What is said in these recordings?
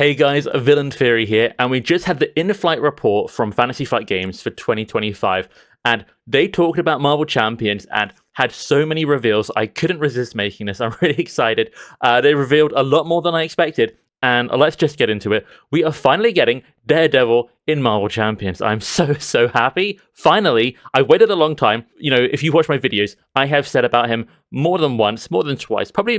Hey guys, Villain Theory here, and we just had the in-flight report from Fantasy Flight Games for 2025, and they talked about Marvel Champions and had so many reveals. I couldn't resist making this. I'm really excited. They revealed a lot more than I expected, and let's just get into it. We are finally getting Daredevil in Marvel Champions. I'm so happy. Finally, I waited a long time. You know, if you watch my videos, I have said about him more than once, more than twice, probably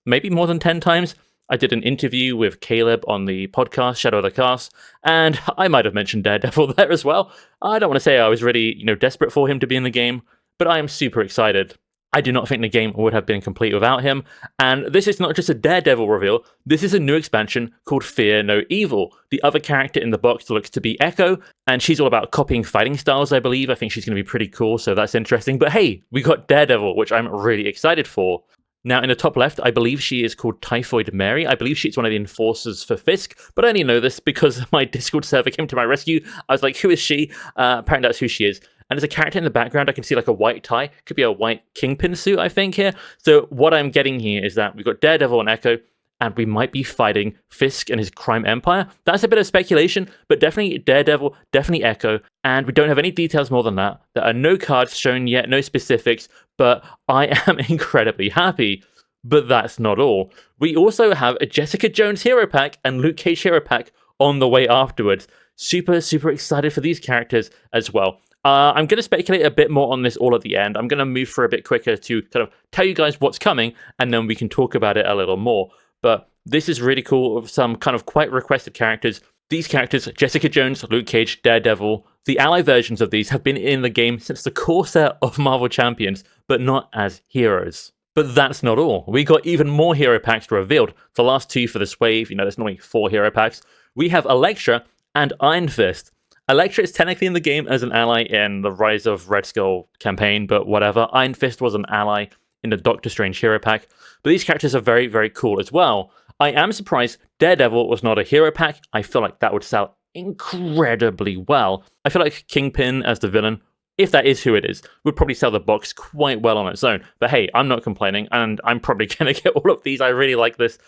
maybe more than 10 times. I did an interview with Caleb on the podcast, Shadow of the Cast, and I might have mentioned Daredevil there as well. I don't want to say I was really, desperate for him to be in the game, but I am super excited. I do not think the game would have been complete without him, and this is not just a Daredevil reveal, this is a new expansion called Fear No Evil. The other character in the box looks to be Echo, and she's all about copying fighting styles, I believe. I think she's going to be pretty cool, so that's interesting. But hey, we got Daredevil, which I'm really excited for. Now, in the top left, I believe she is called Typhoid Mary. I believe she's one of the enforcers for Fisk, but I only know this because my Discord server came to my rescue. I was like, who is she? Apparently that's who she is. And there's a character in the background. I can see like a white tie. Could be a white Kingpin suit, I think, here. So what I'm getting here is that we've got Daredevil and Echo, and we might be fighting Fisk and his crime empire. That's a bit of speculation, but definitely Daredevil, definitely Echo, and we don't have any details more than that. There are no cards shown yet, no specifics, but I am incredibly happy. But that's not all. We also have a Jessica Jones hero pack and Luke Cage hero pack on the way afterwards. Super excited for these characters as well. I'm going to speculate a bit more on this all at the end. I'm going to move for a bit quicker to kind of tell you guys what's coming, and then we can talk about it a little more. But this is really cool with some kind of quite requested characters. These characters, Jessica Jones, Luke Cage, Daredevil, the ally versions of these have been in the game since the core set of Marvel Champions, but not as heroes. But that's not all. We got even more hero packs revealed. The last two for this wave, there's normally 4 hero packs. We have Elektra and Iron Fist. Elektra is technically in the game as an ally in the Rise of Red Skull campaign, but whatever. Iron Fist was an ally in the Doctor Strange hero pack. But these characters are very cool as well. I am surprised Daredevil was not a hero pack. I feel like that would sell incredibly well. I feel like Kingpin as the villain, if that is who it is, would probably sell the box quite well on its own. But hey, I'm not complaining, and I'm probably going to get all of these. I really like this,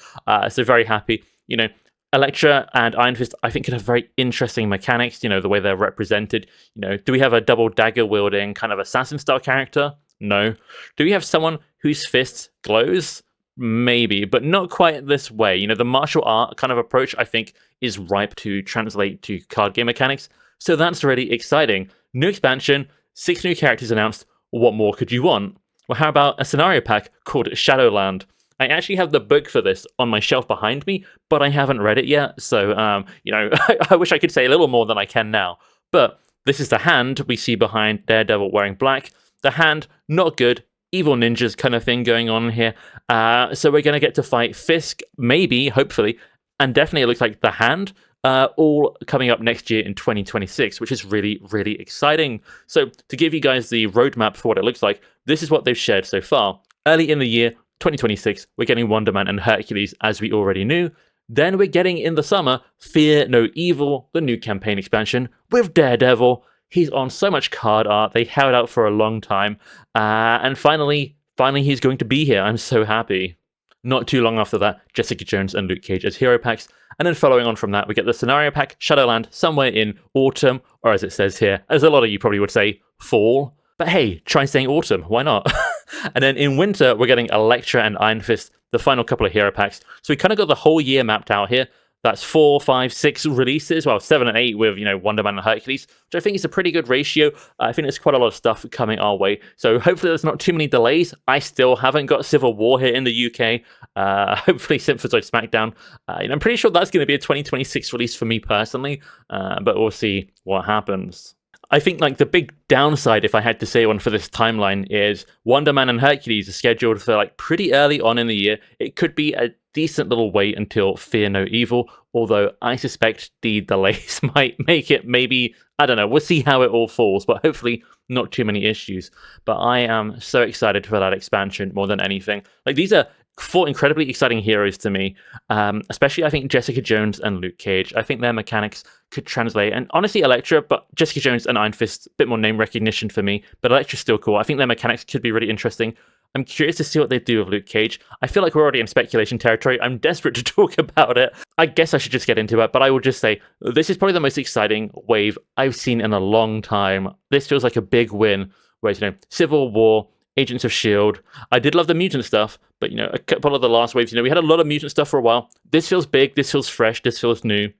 so very happy. Elektra and Iron Fist, I think, could have very interesting mechanics, the way they're represented. Do we have a double dagger wielding kind of assassin-style character? No. Do we have someone whose fist glows? Maybe, but not quite this way. The martial art kind of approach, I think, is ripe to translate to card game mechanics. So that's really exciting. New expansion, 6 new characters announced. What more could you want? Well, how about a scenario pack called Shadowland? I actually have the book for this on my shelf behind me, but I haven't read it yet. So, I wish I could say a little more than I can now. But this is the hand we see behind Daredevil wearing black. The hand, not good. Evil ninjas kind of thing going on here. So we're going to get to fight Fisk, maybe, hopefully, and definitely it looks like the hand, all coming up next year in 2026, which is really exciting. So to give you guys the roadmap for what it looks like, this is what they've shared so far. Early in the year, 2026, we're getting Wonder Man and Hercules, as we already knew. Then we're getting, in the summer, Fear No Evil, the new campaign expansion, with Daredevil. He's on so much card art. They held out for a long time. And finally he's going to be here. I'm so happy. Not too long after that, Jessica Jones and Luke Cage as hero packs. And then following on from that, we get the scenario pack, Shadowland, somewhere in autumn, or as it says here, as a lot of you probably would say, fall. But hey, try saying autumn. Why not? And then in winter, we're getting Elektra and Iron Fist, the final couple of hero packs. So we kind of got the whole year mapped out here. That's 4, 5, 6 releases. Well, 7 and 8 with, Wonder Man and Hercules, which I think is a pretty good ratio. I think there's quite a lot of stuff coming our way. So hopefully there's not too many delays. I still haven't got Civil War here in the UK. Hopefully Symphozoid SmackDown. I'm pretty sure that's going to be a 2026 release for me personally. But we'll see what happens. I think the big downside, if I had to say one for this timeline, is Wonder Man and Hercules are scheduled for pretty early on in the year. It could be a decent little wait until Fear No Evil, although I suspect the delays might make it maybe, I don't know, we'll see how it all falls, but hopefully not too many issues. But I am so excited for that expansion more than anything. These are four incredibly exciting heroes to me, especially I think Jessica Jones and Luke Cage. I think their mechanics could translate, and honestly Elektra, but Jessica Jones and Iron Fist, a bit more name recognition for me, but Elektra's still cool. I think their mechanics could be really interesting. I'm curious to see what they do with Luke Cage. I feel like we're already in speculation territory. I'm desperate to talk about it. I guess I should just get into it, but I will just say this is probably the most exciting wave I've seen in a long time. This feels like a big win, whereas, Civil War, Agents of S.H.I.E.L.D. I did love the mutant stuff, but, a couple of the last waves, we had a lot of mutant stuff for a while. This feels big, this feels fresh, this feels new.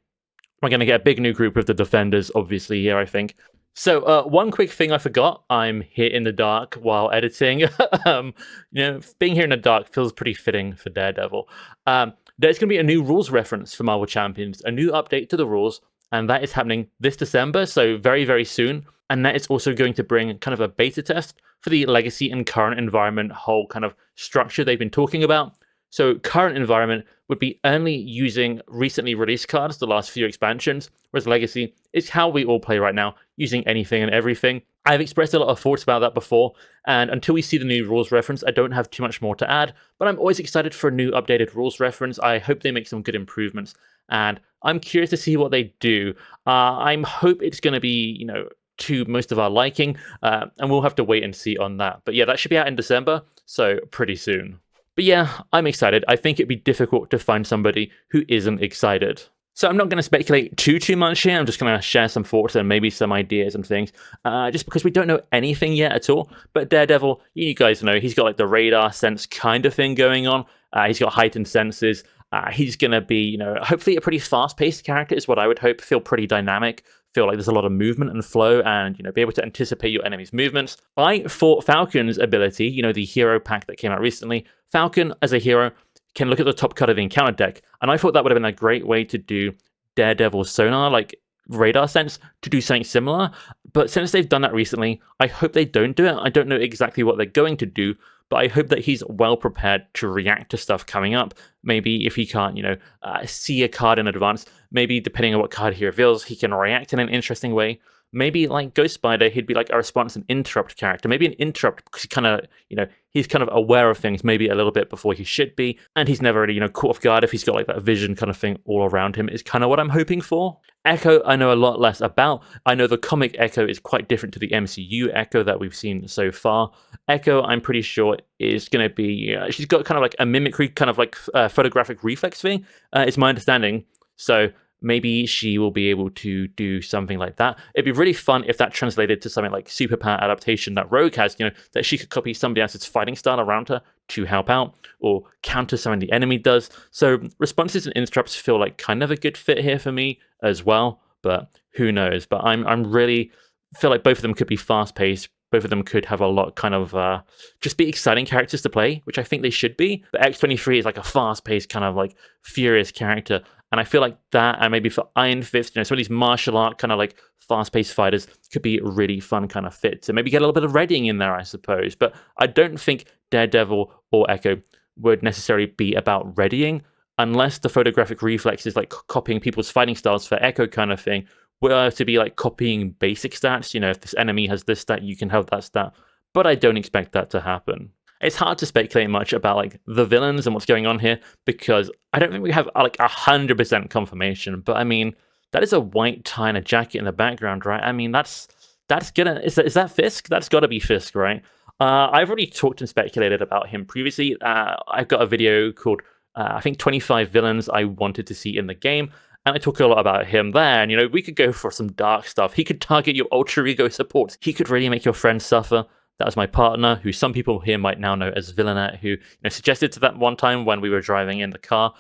We're going to get a big new group with the Defenders, obviously, here, I think. So, one quick thing I forgot. I'm here in the dark while editing. Being here in the dark feels pretty fitting for Daredevil. There's going to be a new rules reference for Marvel Champions, a new update to the rules, and that is happening this December, so very, very soon. And that is also going to bring kind of a beta test for the legacy and current environment whole kind of structure they've been talking about. So current environment would be only using recently released cards, the last few expansions, whereas legacy is how we all play right now, using anything and everything. I've expressed a lot of thoughts about that before, and until we see the new rules reference, I don't have too much more to add, but I'm always excited for a new updated rules reference. I hope they make some good improvements, and I'm curious to see what they do. I hope it's going to be, to most of our liking, and we'll have to wait and see on that. But yeah, that should be out in December, so pretty soon. But yeah, I'm excited. I think it'd be difficult to find somebody who isn't excited. So I'm not going to speculate too much here. I'm just going to share some thoughts and maybe some ideas and things, just because we don't know anything yet at all. But Daredevil, you guys know, he's got like the radar sense kind of thing going on. He's got heightened senses. He's going to be, hopefully a pretty fast-paced character is what I would hope. Feel pretty dynamic. Feel like there's a lot of movement and flow, and be able to anticipate your enemy's movements. I thought Falcon's ability, the hero pack that came out recently, Falcon as a hero can look at the top card of the encounter deck, and I thought that would have been a great way to do Daredevil's sonar, like radar sense, to do something similar. But since they've done that recently, I hope they don't do it. I don't know exactly what they're going to do, but I hope that he's well prepared to react to stuff coming up. Maybe if he can't, see a card in advance, maybe depending on what card he reveals, he can react in an interesting way. Maybe like Ghost Spider, he'd be like a response and interrupt character. Maybe an interrupt because he kind of, he's kind of aware of things maybe a little bit before he should be, and he's never really, caught off guard if he's got like that vision kind of thing all around him is kind of what I'm hoping for. Echo, I know a lot less about. I know the comic Echo is quite different to the MCU Echo that we've seen so far. Echo, I'm pretty sure, is going to be, she's got kind of like a mimicry, kind of like photographic reflex thing, is my understanding. So maybe she will be able to do something like that. It'd be really fun if that translated to something like superpower adaptation that Rogue has, that she could copy somebody else's fighting style around her to help out or counter something the enemy does. So responses and interrupts feel like kind of a good fit here for me as well, but who knows? But I'm really feel like both of them could be fast-paced. Both of them could have a lot kind of just be exciting characters to play, which I think they should be. But X-23 is like a fast-paced kind of like furious character. And I feel like that, and maybe for Iron Fist, some of these martial art kind of like fast-paced fighters could be a really fun kind of fit. So maybe get a little bit of readying in there, I suppose. But I don't think Daredevil or Echo would necessarily be about readying, unless the photographic reflex is like copying people's fighting styles for Echo kind of thing, were to be like copying basic stats. If this enemy has this stat, you can have that stat. But I don't expect that to happen. It's hard to speculate much about like the villains and what's going on here, because I don't think we have like 100% confirmation. But I mean, that is a white tie and a jacket in the background, right? I mean, that's gonna, is that Fisk? That's got to be Fisk, right? I've already talked and speculated about him previously. I've got a video called I think 25 villains I wanted to see in the game, and I talk a lot about him there. And we could go for some dark stuff. He could target your ultra ego supports. He could really make your friends suffer. That was my partner, who some people here might now know as Villainette, who suggested to that one time when we were driving in the car.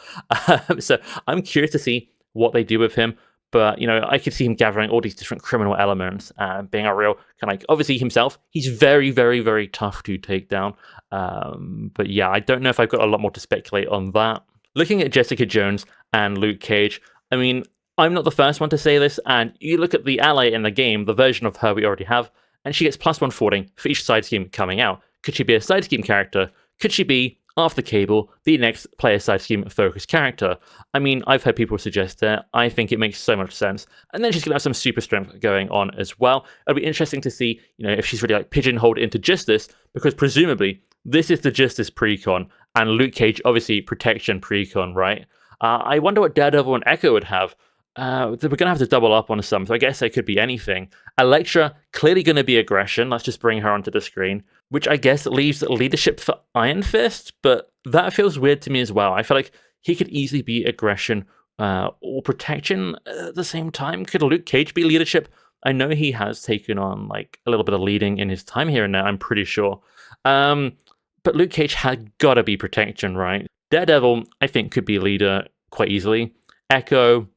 So I'm curious to see what they do with him. But, I could see him gathering all these different criminal elements and being a real kind of like, obviously himself, he's very, very, very tough to take down. But yeah, I don't know if I've got a lot more to speculate on that. Looking at Jessica Jones and Luke Cage, I mean, I'm not the first one to say this, and you look at the ally in the game, the version of her we already have, and she gets +1 forwarding for each side scheme coming out. Could she be a side scheme character? Could she be, after Cable, the next player side scheme focused character? I mean, I've heard people suggest that. I think it makes so much sense. And then she's going to have some super strength going on as well. It'll be interesting to see, if she's really like pigeonholed into Justice, because presumably this is the Justice precon, and Luke Cage, obviously, protection precon, right? I wonder what Daredevil and Echo would have. We're going to have to double up on some, so I guess it could be anything. Elektra, clearly going to be aggression. Let's just bring her onto the screen, which I guess leaves leadership for Iron Fist, but that feels weird to me as well. I feel like he could easily be aggression or protection at the same time. Could Luke Cage be leadership? I know he has taken on like a little bit of leading in his time here and now, I'm pretty sure. But Luke Cage had got to be protection, right? Daredevil, I think, could be leader quite easily. Echo,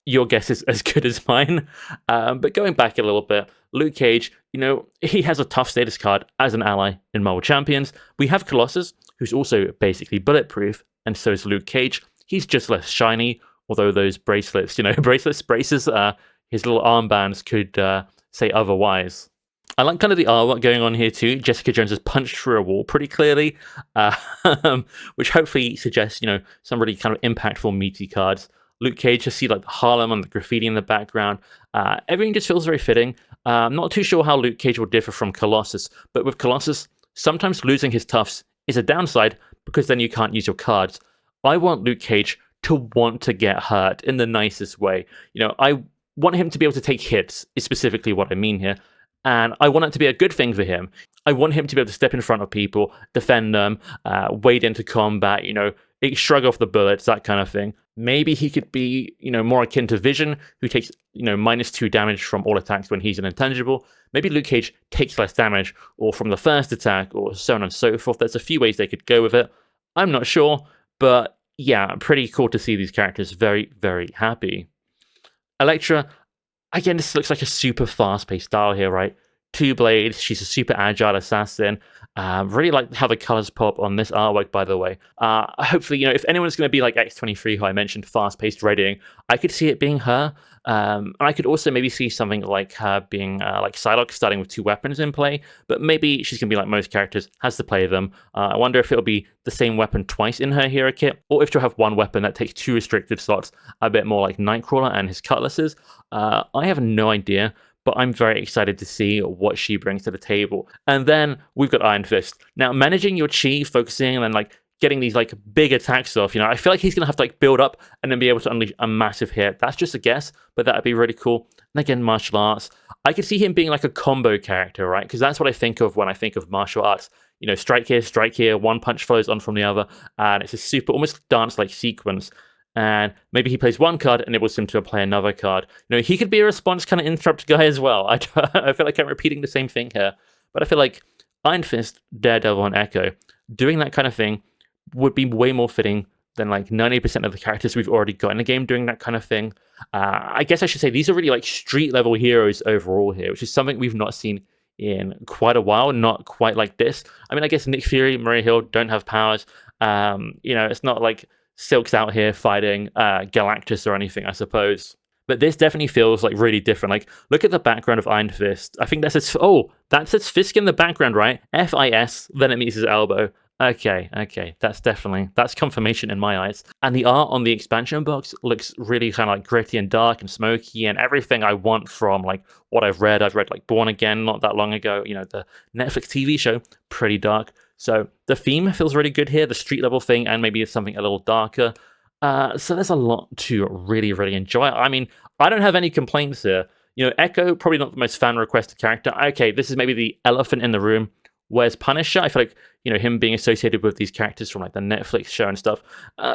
your guess is as good as mine. But going back a little bit, Luke Cage, he has a tough status card as an ally in Marvel Champions. We have Colossus, who's also basically bulletproof, and so is Luke Cage. He's just less shiny, although those bracelets, braces, his little armbands could say otherwise. I like kind of the artwork going on here too. Jessica Jones has punched through a wall pretty clearly, which hopefully suggests, some really kind of impactful, meaty cards. Luke Cage, just see like the Harlem and the graffiti in the background. Everything just feels very fitting. I'm not too sure how Luke Cage will differ from Colossus, but with Colossus, sometimes losing his toughs is a downside because then you can't use your cards. I want Luke Cage to want to get hurt in the nicest way. I want him to be able to take hits, is specifically what I mean here. And I want it to be a good thing for him. I want him to be able to step in front of people, defend them, wade into combat, shrug off the bullets, that kind of thing. Maybe he could be, more akin to Vision, who takes, -2 damage from all attacks when he's an intangible. Maybe Luke Cage takes less damage, or from the first attack, or so on and so forth. There's a few ways they could go with it. I'm not sure, but yeah, pretty cool to see these characters very, very happy. Elektra, again, this looks like a super fast-paced style here, right? 2 blades, she's a super agile assassin. Really like how the colors pop on this artwork, by the way. Hopefully, if anyone's going to be like X-23, who I mentioned, fast-paced readying, I could see it being her. And I could also maybe see something like her being like Psylocke, starting with 2 weapons in play, but maybe she's going to be like most characters, has to play them. I wonder if it'll be the same weapon twice in her hero kit, or if she'll have 1 weapon that takes 2 restricted slots, a bit more like Nightcrawler and his cutlasses. I have no idea, but I'm very excited to see what she brings to the table. And then we've got Iron Fist. Now, managing your chi, focusing, and then like getting these like big attacks off, I feel like he's gonna have to like build up and then be able to unleash a massive hit. That's just a guess, but that'd be really cool. And again, martial arts. I could see him being like a combo character, right? Because that's what I think of when I think of martial arts. Strike here, one punch flows on from the other, and it's a super, almost dance-like sequence. And maybe he plays 1 card and enables him to play another card. He could be a response kind of interrupt guy as well. I feel like I'm repeating the same thing here. But I feel like Iron Fist, Daredevil, and Echo doing that kind of thing would be way more fitting than like 90% of the characters we've already got in the game doing that kind of thing. I guess I should say these are really like street-level heroes overall here, which is something we've not seen in quite a while, not quite like this. I mean, I guess Nick Fury, Maria Hill don't have powers. It's not like Silk's out here fighting Galactus or anything, I suppose. But this definitely feels like really different. Like, look at the background of Iron Fist. I think that says Fisk in the background, right? F-I-S, then it meets his elbow. Okay, that's confirmation in my eyes. And the art on the expansion box looks really kind of like gritty and dark and smoky and everything I want from like what I've read. I've read like Born Again not that long ago, the Netflix TV show, pretty dark. So the theme feels really good here, the street level thing, and maybe it's something a little darker. So there's a lot to really, really enjoy. I mean, I don't have any complaints here. Echo, probably not the most fan requested character. Okay, this is maybe the elephant in the room. Whereas Punisher, I feel like, him being associated with these characters from like the Netflix show and stuff,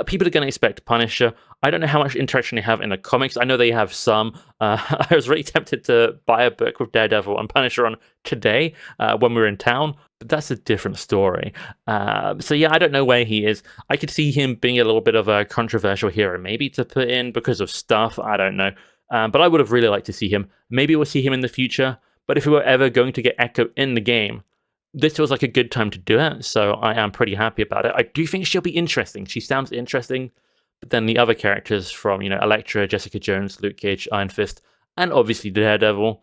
people are going to expect Punisher. I don't know how much interaction they have in the comics. I know they have some. I was really tempted to buy a book with Daredevil and Punisher on today when we were in town, but that's a different story. So yeah, I don't know where he is. I could see him being a little bit of a controversial hero, maybe to put in because of stuff. I don't know. But I would have really liked to see him. Maybe we'll see him in the future. But if we were ever going to get Echo in the game, this feels like a good time to do it, so I am pretty happy about it. I do think she'll be interesting. She sounds interesting, but then the other characters from, Elektra, Jessica Jones, Luke Cage, Iron Fist, and obviously Daredevil,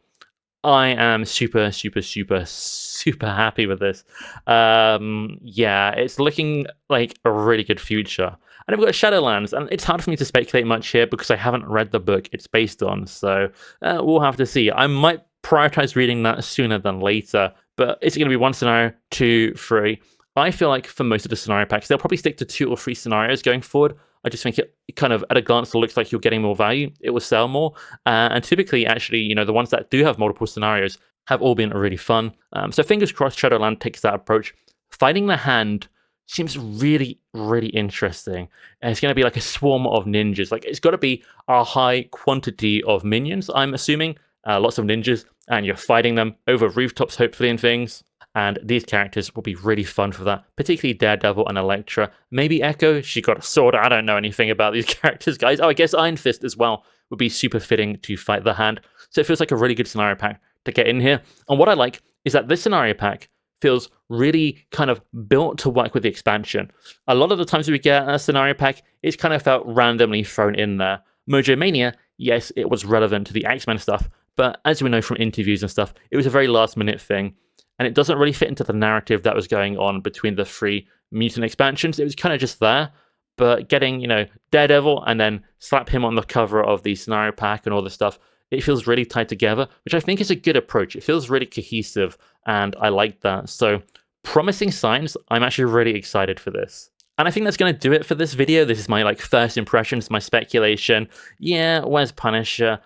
I am super, super, super, super happy with this. Yeah, it's looking like a really good future. And we've got Shadowlands, and it's hard for me to speculate much here because I haven't read the book it's based on, so we'll have to see. I might prioritize reading that sooner than later, but is it going to be 1 scenario, 2, 3? I feel like for most of the scenario packs, they'll probably stick to 2 or 3 scenarios going forward. I just think it kind of, at a glance, looks like you're getting more value. It will sell more. And typically, actually, you know, the ones that do have multiple scenarios have all been really fun. So fingers crossed Shadowland takes that approach. Fighting the hand seems really, really interesting. And it's going to be like a swarm of ninjas. Like, it's got to be a high quantity of minions, I'm assuming. Lots of ninjas, and you're fighting them over rooftops, hopefully, and things. And these characters will be really fun for that, particularly Daredevil and Elektra. Maybe Echo, she got a sword. I don't know anything about these characters, guys. Oh, I guess Iron Fist as well would be super fitting to fight the hand. So it feels like a really good scenario pack to get in here. And what I like is that this scenario pack feels really kind of built to work with the expansion. A lot of the times we get a scenario pack, it's kind of felt randomly thrown in there. Mojo Mania, yes, it was relevant to the X-Men stuff, but as we know from interviews and stuff, it was a very last-minute thing. And it doesn't really fit into the narrative that was going on between the 3 mutant expansions. It was kind of just there. But getting, you know, Daredevil and then slap him on the cover of the scenario pack and all this stuff, it feels really tied together, which I think is a good approach. It feels really cohesive, and I like that. So, promising signs. I'm actually really excited for this. And I think that's going to do it for this video. This is my first impressions, my speculation. Yeah, where's Punisher?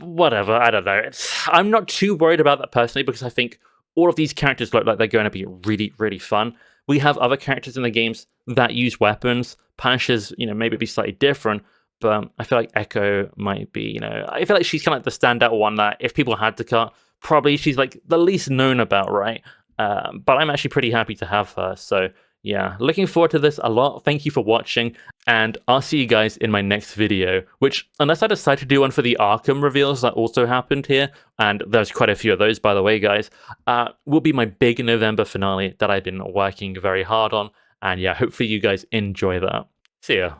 Whatever, I don't know. I'm not too worried about that personally, because I think all of these characters look like they're going to be really, really fun. We have other characters in the games that use weapons. Punisher's, you know, maybe be slightly different, but I feel like Echo might be, you know, I feel like she's kind of like the standout one that if people had to cut, probably she's like the least known about, right? But I'm actually pretty happy to have her. So yeah, looking forward to this a lot. Thank you for watching, and I'll see you guys in my next video, which, unless I decide to do one for the Arkham reveals that also happened here, and there's quite a few of those, by the way, guys, will be my big November finale that I've been working very hard on. And yeah, hopefully you guys enjoy that. See ya.